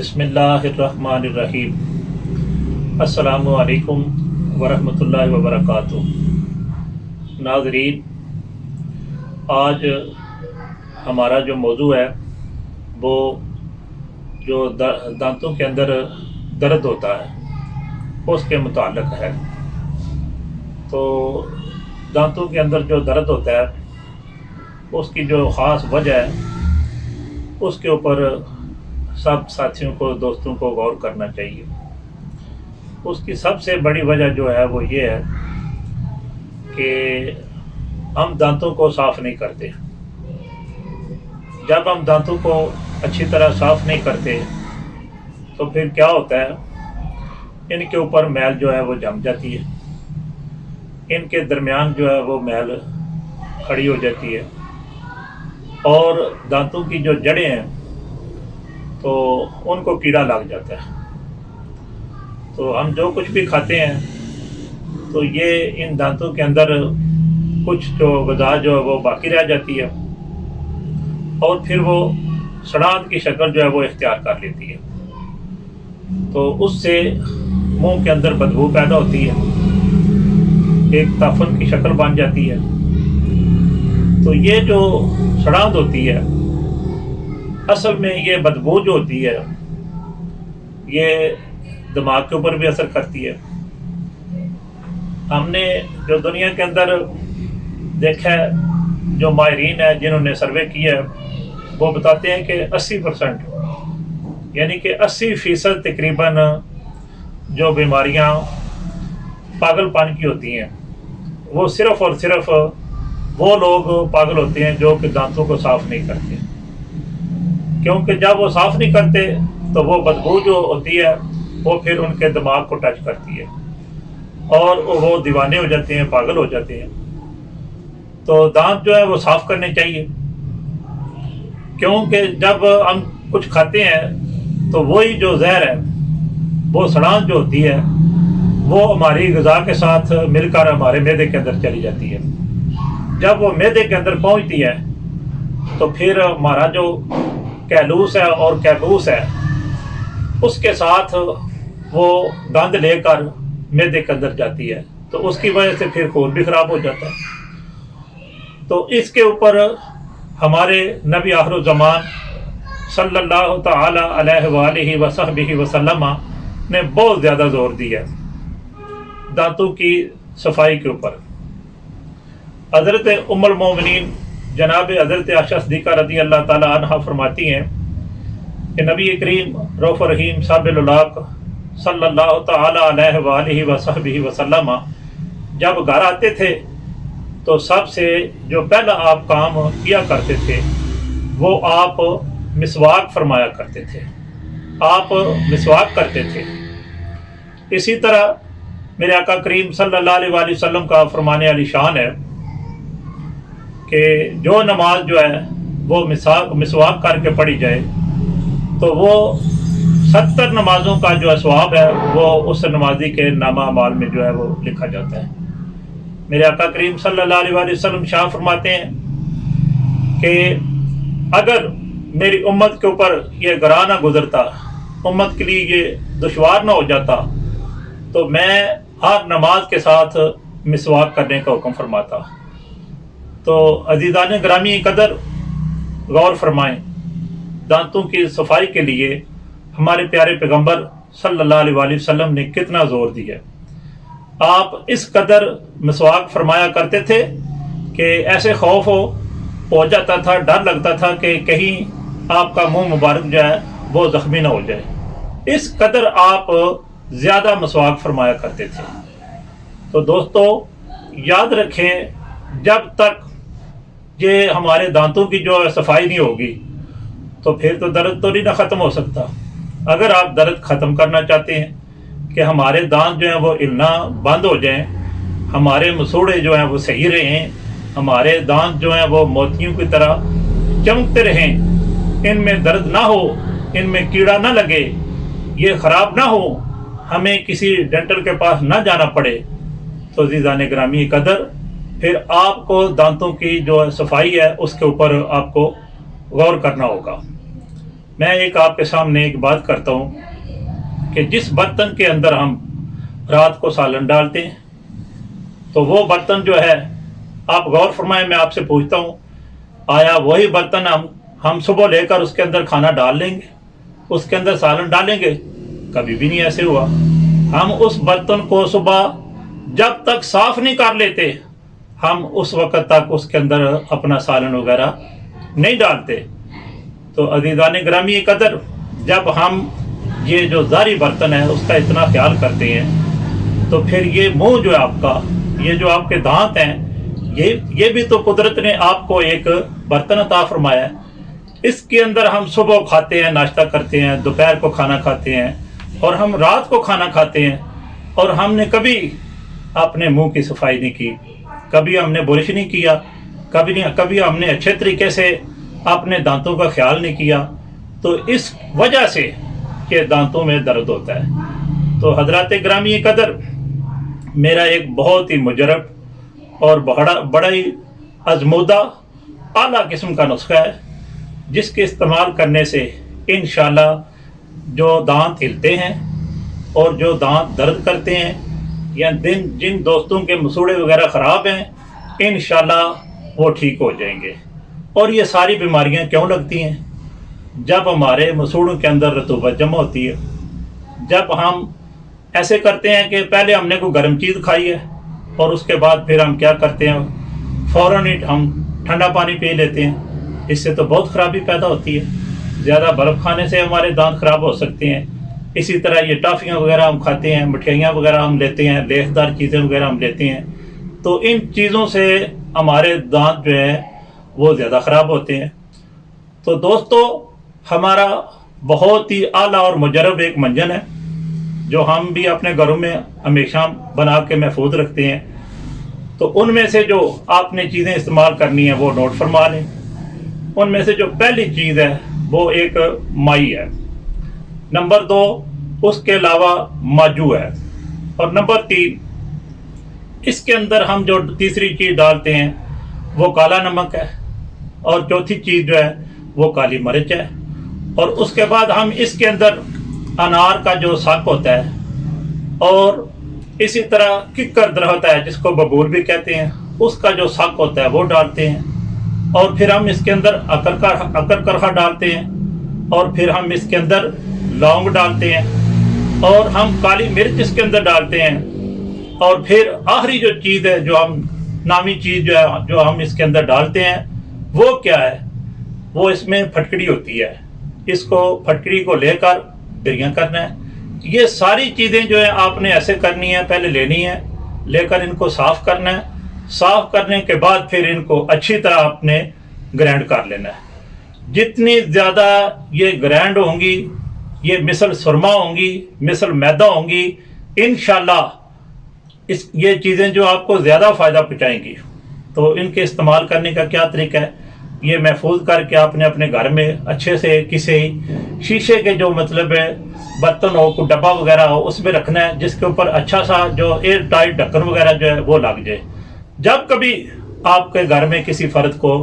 بسم اللہ الرحمن الرحیم۔ السلام علیکم ورحمۃ اللہ وبرکاتہ۔ ناظرین، آج ہمارا جو موضوع ہے وہ جو دانتوں کے اندر درد ہوتا ہے اس کے متعلق ہے۔ تو دانتوں کے اندر جو درد ہوتا ہے اس کی جو خاص وجہ ہے اس کے اوپر سب ساتھیوں کو، دوستوں کو غور کرنا چاہیے۔ اس کی سب سے بڑی وجہ جو ہے وہ یہ ہے کہ ہم دانتوں کو صاف نہیں کرتے۔ جب ہم دانتوں کو اچھی طرح صاف نہیں کرتے تو پھر کیا ہوتا ہے، ان کے اوپر میل جو ہے وہ جم جاتی ہے، ان کے درمیان جو ہے وہ میل کھڑی ہو جاتی ہے، اور دانتوں کی جو جڑیں ہیں تو ان کو کیڑا لگ جاتا ہے۔ تو ہم جو کچھ بھی کھاتے ہیں تو یہ ان دانتوں کے اندر کچھ جو غذا جو ہے وہ باقی رہ جاتی ہے اور پھر وہ سڑان کی شکل جو ہے وہ اختیار کر لیتی ہے۔ تو اس سے منہ کے اندر بدبو پیدا ہوتی ہے، ایک تافن کی شکل بن جاتی ہے۔ تو یہ جو سڑان ہوتی ہے اصل میں یہ بدبو جو ہوتی ہے یہ دماغ کے اوپر بھی اثر کرتی ہے۔ ہم نے جو دنیا کے اندر دیکھا ہے، جو ماہرین ہیں جنہوں نے سروے کیا ہے وہ بتاتے ہیں کہ 80%، یعنی کہ 80% تقریباً جو بیماریاں پاگل پن کی ہوتی ہیں وہ صرف اور صرف وہ لوگ پاگل ہوتے ہیں جو کہ دانتوں کو صاف نہیں کرتے، کیونکہ جب وہ صاف نہیں کرتے تو وہ بدبو جو ہوتی ہے وہ پھر ان کے دماغ کو ٹچ کرتی ہے اور وہ دیوانے ہو جاتے ہیں، پاگل ہو جاتے ہیں۔ تو دانت جو ہے وہ صاف کرنے چاہیے، کیونکہ جب ہم کچھ کھاتے ہیں تو وہی جو زہر ہے، وہ سڑان جو ہوتی ہے وہ ہماری غذا کے ساتھ مل کر ہمارے معدے کے اندر چلی جاتی ہے۔ جب وہ معدے کے اندر پہنچتی ہے تو پھر ہمارا جو کیلوس ہے اور کیبوس ہے اس کے ساتھ وہ گند لے کر معدے کے اندر جاتی ہے، تو اس کی وجہ سے پھر خون بھی خراب ہو جاتا ہے۔ تو اس کے اوپر ہمارے نبی آخر الزمان صلی اللہ تعالی علیہ وآلہ وصحبہ وسلم نے بہت زیادہ زور دیا ہے دانتوں کی صفائی کے اوپر۔ حضرت ام المومنین جناب حضرت عائشہ صدیقہ رضی اللہ تعالی عنہ فرماتی ہیں کہ نبی کریم رؤوف رحیم صاحب الاخلاق صلی اللہ تعالی علیہ وآلہ وصحبہ وسلم جب گھر آتے تھے تو سب سے جو پہلا آپ کام کیا کرتے تھے وہ آپ مسواک فرمایا کرتے تھے، آپ مسواک کرتے تھے۔ اسی طرح میرے آقا کریم صلی اللہ علیہ وآلہ وسلم کا فرمانے علی شان ہے کہ جو نماز جو ہے وہ مسواک کر کے پڑھی جائے تو وہ 70 نمازوں کا جو ثواب ہے وہ اس نمازی کے نامہ اعمال میں جو ہے وہ لکھا جاتا ہے۔ میرے آقا کریم صلی اللہ علیہ وآلہ وسلم شاہ فرماتے ہیں کہ اگر میری امت کے اوپر یہ گراں نہ گزرتا، امت کے لیے یہ دشوار نہ ہو جاتا تو میں ہر نماز کے ساتھ مسواک کرنے کا حکم فرماتا۔ تو عزیزان گرامی قدر، غور فرمائیں، دانتوں کی صفائی کے لیے ہمارے پیارے پیغمبر صلی اللہ علیہ وآلہ وسلم نے کتنا زور دیا۔ آپ اس قدر مسواک فرمایا کرتے تھے کہ ایسے خوف ہو جاتا تھا، ڈر لگتا تھا کہ کہیں آپ کا منہ مبارک جو ہے وہ زخمی نہ ہو جائے، اس قدر آپ زیادہ مسواک فرمایا کرتے تھے۔ تو دوستو یاد رکھیں، جب تک یہ ہمارے دانتوں کی جو صفائی نہیں ہوگی تو پھر تو درد تو نہیں نہ ختم ہو سکتا۔ اگر آپ درد ختم کرنا چاہتے ہیں کہ ہمارے دانت جو ہیں وہ ہلنا بند ہو جائیں، ہمارے مسوڑھے جو ہیں وہ صحیح رہیں، ہمارے دانت جو ہیں وہ موتیوں کی طرح چمکتے رہیں، ان میں درد نہ ہو، ان میں کیڑا نہ لگے، یہ خراب نہ ہو، ہمیں کسی ڈینٹل کے پاس نہ جانا پڑے، تو عزیزان گرامی قدر پھر آپ کو دانتوں کی جو صفائی ہے اس کے اوپر آپ کو غور کرنا ہوگا۔ میں ایک آپ کے سامنے ایک بات کرتا ہوں کہ جس برتن کے اندر ہم رات کو سالن ڈالتے ہیں تو وہ برتن جو ہے، آپ غور فرمائیں، میں آپ سے پوچھتا ہوں، آیا وہی برتن ہم صبح لے کر اس کے اندر کھانا ڈال لیں گے، اس کے اندر سالن ڈالیں گے؟ کبھی بھی نہیں ایسے ہوا۔ ہم اس برتن کو صبح جب تک صاف نہیں کر لیتے، ہم اس وقت تک اس کے اندر اپنا سالن وغیرہ نہیں ڈالتے۔ تو عزیزان گرامی قدر، جب ہم یہ جو ظاہری برتن ہے اس کا اتنا خیال کرتے ہیں، تو پھر یہ منہ جو ہے آپ کا، یہ جو آپ کے دانت ہیں، یہ بھی تو قدرت نے آپ کو ایک برتن عطا فرمایا ہے۔ اس کے اندر ہم صبح کھاتے ہیں، ناشتہ کرتے ہیں، دوپہر کو کھانا کھاتے ہیں، اور ہم رات کو کھانا کھاتے ہیں، اور ہم نے کبھی اپنے منہ کی صفائی نہیں کی، کبھی ہم نے برش نہیں کیا، کبھی ہم نے اچھے طریقے سے اپنے دانتوں کا خیال نہیں کیا، تو اس وجہ سے کہ دانتوں میں درد ہوتا ہے۔ تو حضرات گرامی قدر، میرا ایک بہت ہی مجرب اور بڑا ہی آزمودہ اعلیٰ قسم کا نسخہ ہے، جس کے استعمال کرنے سے انشاءاللہ جو دانت ہلتے ہیں اور جو دانت درد کرتے ہیں، یا جن دوستوں کے مسوڑھے وغیرہ خراب ہیں، انشاءاللہ وہ ٹھیک ہو جائیں گے۔ اور یہ ساری بیماریاں کیوں لگتی ہیں؟ جب ہمارے مسوڑھوں کے اندر رطوبت جمع ہوتی ہے، جب ہم ایسے کرتے ہیں کہ پہلے ہم نے کوئی گرم چیز کھائی ہے اور اس کے بعد پھر ہم کیا کرتے ہیں، فوراً ہی ہم ٹھنڈا پانی پی لیتے ہیں، اس سے تو بہت خرابی پیدا ہوتی ہے۔ زیادہ برف کھانے سے ہمارے دانت خراب ہو سکتے ہیں۔ اسی طرح یہ ٹافیاں وغیرہ ہم کھاتے ہیں، مٹھائیاں وغیرہ ہم لیتے ہیں، لیس دار چیزیں وغیرہ ہم لیتے ہیں، تو ان چیزوں سے ہمارے دانت جو ہیں وہ زیادہ خراب ہوتے ہیں۔ تو دوستو، ہمارا بہت ہی اعلیٰ اور مجرب ایک منجن ہے جو ہم بھی اپنے گھروں میں ہمیشہ بنا کے محفوظ رکھتے ہیں۔ تو ان میں سے جو آپ نے چیزیں استعمال کرنی ہیں وہ نوٹ فرما لیں۔ ان میں سے جو پہلی چیز ہے وہ ایک مائی ہے، نمبر 2 اس کے علاوہ ماجو ہے، اور نمبر 3 اس کے اندر ہم جو تیسری چیز ڈالتے ہیں وہ کالا نمک ہے، اور چوتھی چیز جو ہے وہ کالی مرچ ہے، اور اس کے بعد ہم اس کے اندر انار کا جو ساق ہوتا ہے، اور اسی طرح ککر درخت ہے جس کو ببول بھی کہتے ہیں، اس کا جو ساق ہوتا ہے وہ ڈالتے ہیں، اور پھر ہم اس کے اندر اکر کرخا ڈالتے ہیں، اور پھر ہم اس کے اندر لونگ ڈالتے ہیں، اور ہم کالی مرچ اس کے اندر ڈالتے ہیں، اور پھر آخری جو چیز ہے، جو ہم نامی چیز جو ہم اس کے اندر ڈالتے ہیں وہ کیا ہے؟ وہ اس میں پھٹکڑی ہوتی ہے۔ اس کو پھٹکڑی کو لے کر دریاں کرنا ہے۔ یہ ساری چیزیں جو ہے آپ نے ایسے کرنی ہے، پہلے لینی ہے، لے کر ان کو صاف کرنا ہے، صاف کرنے کے بعد پھر ان کو اچھی طرح آپ نے گرائنڈ کر لینا ہے۔ جتنی زیادہ یہ گرائنڈ ہوں گی، یہ مثل سرما ہوں گی، مثل میدا ہوں گی، انشاءاللہ یہ چیزیں جو آپ کو زیادہ فائدہ پہنچائیں گی۔ تو ان کے استعمال کرنے کا کیا طریقہ ہے؟ یہ محفوظ کر کے آپ نے اپنے گھر میں اچھے سے کسی شیشے کے جو مطلب ہے برتن ہو، کوئی ڈبہ وغیرہ ہو، اس میں رکھنا ہے، جس کے اوپر اچھا سا جو ایئر ٹائٹ ڈھکن وغیرہ جو ہے وہ لگ جائے۔ جب کبھی آپ کے گھر میں کسی فرد کو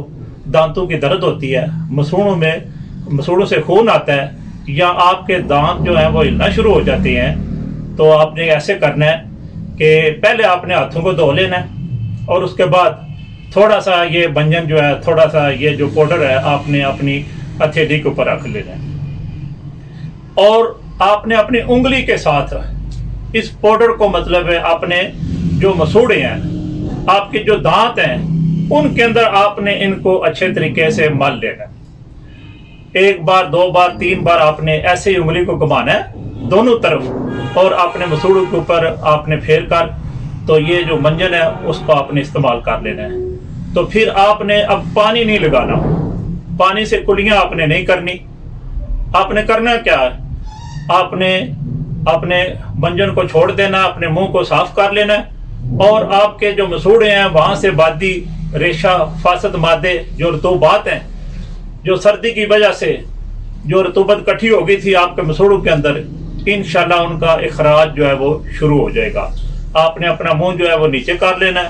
دانتوں کی درد ہوتی ہے، مسوڑھوں سے خون آتا ہے، یا آپ کے دانت جو ہیں وہ ہلنا شروع ہو جاتے ہیں، تو آپ نے ایسے کرنا ہے کہ پہلے آپ نے ہاتھوں کو دھو لینا ہے، اور اس کے بعد تھوڑا سا یہ بنجن جو ہے، تھوڑا سا یہ جو پاؤڈر ہے، آپ نے اپنی ہتھیلی کے اوپر رکھ لینا ہے، اور آپ نے اپنی انگلی کے ساتھ اس پاؤڈر کو مطلب ہے اپنے جو مسوڑھے ہیں، آپ کے جو دانت ہیں، ان کے اندر آپ نے ان کو اچھے طریقے سے مل لینا ہے۔ 1 بار 2 بار 3 بار آپ نے ایسے ہی انگلی کو گھمانا ہے دونوں طرف، اور اپنے مسوڑھوں کے اوپر آپ نے پھیر کر، تو یہ جو منجن ہے اس کو آپ نے استعمال کر لینا ہے۔ تو پھر آپ نے اب پانی نہیں لگانا، پانی سے کلیاں آپ نے نہیں کرنی۔ آپ نے کرنا کیا ہے؟ آپ نے اپنے منجن کو چھوڑ دینا، اپنے منہ کو صاف کر لینا ہے، اور آپ کے جو مسوڑھے ہیں وہاں سے بادی ریشہ فاسد مادے جو رطوبات ہیں، جو سردی کی وجہ سے جو رطوبت کٹھی ہو گئی تھی آپ کے مسوڑھوں کے اندر، انشاءاللہ ان کا اخراج جو ہے وہ شروع ہو جائے گا۔ آپ نے اپنا منہ جو ہے وہ نیچے کر لینا ہے،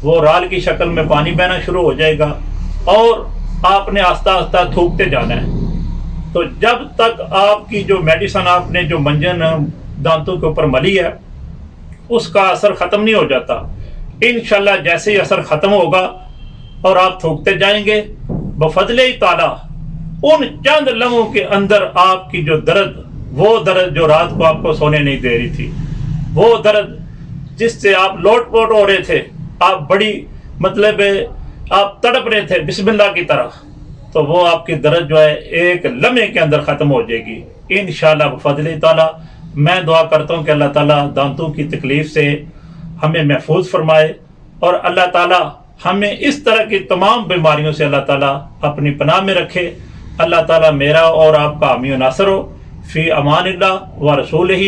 وہ رال کی شکل میں پانی بہنا شروع ہو جائے گا، اور آپ نے آہستہ آہستہ تھوکتے جانا ہے۔ تو جب تک آپ کی جو میڈیسن آپ نے جو منجن دانتوں کے اوپر ملی ہے اس کا اثر ختم نہیں ہو جاتا. انشاءاللہ جیسے ہی اثر ختم ہوگا اور آپ تھوکتے جائیں گے بفضل تعالیٰ ان چند لمحوں کے اندر آپ کی جو درد، وہ درد جو رات کو آپ کو سونے نہیں دے رہی تھی، وہ درد جس سے آپ لوٹ پوٹ ہو رہے تھے، آپ بڑی مطلب آپ تڑپ رہے تھے بسم اللہ کی طرح، تو وہ آپ کی درد جو ہے ایک لمحے کے اندر ختم ہو جائے گی انشاءاللہ بفضل تعالیٰ. میں دعا کرتا ہوں کہ اللہ تعالیٰ دانتوں کی تکلیف سے ہمیں محفوظ فرمائے اور اللہ تعالیٰ ہمیں اس طرح کی تمام بیماریوں سے اللہ تعالیٰ اپنی پناہ میں رکھے. اللہ تعالیٰ میرا اور آپ کا حامی و ناصر ہو. فی امان اللہ و رسولہ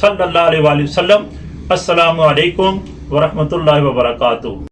صلی اللہ علیہ وآلہ وسلم. السلام علیکم ورحمۃ اللہ وبرکاتہ.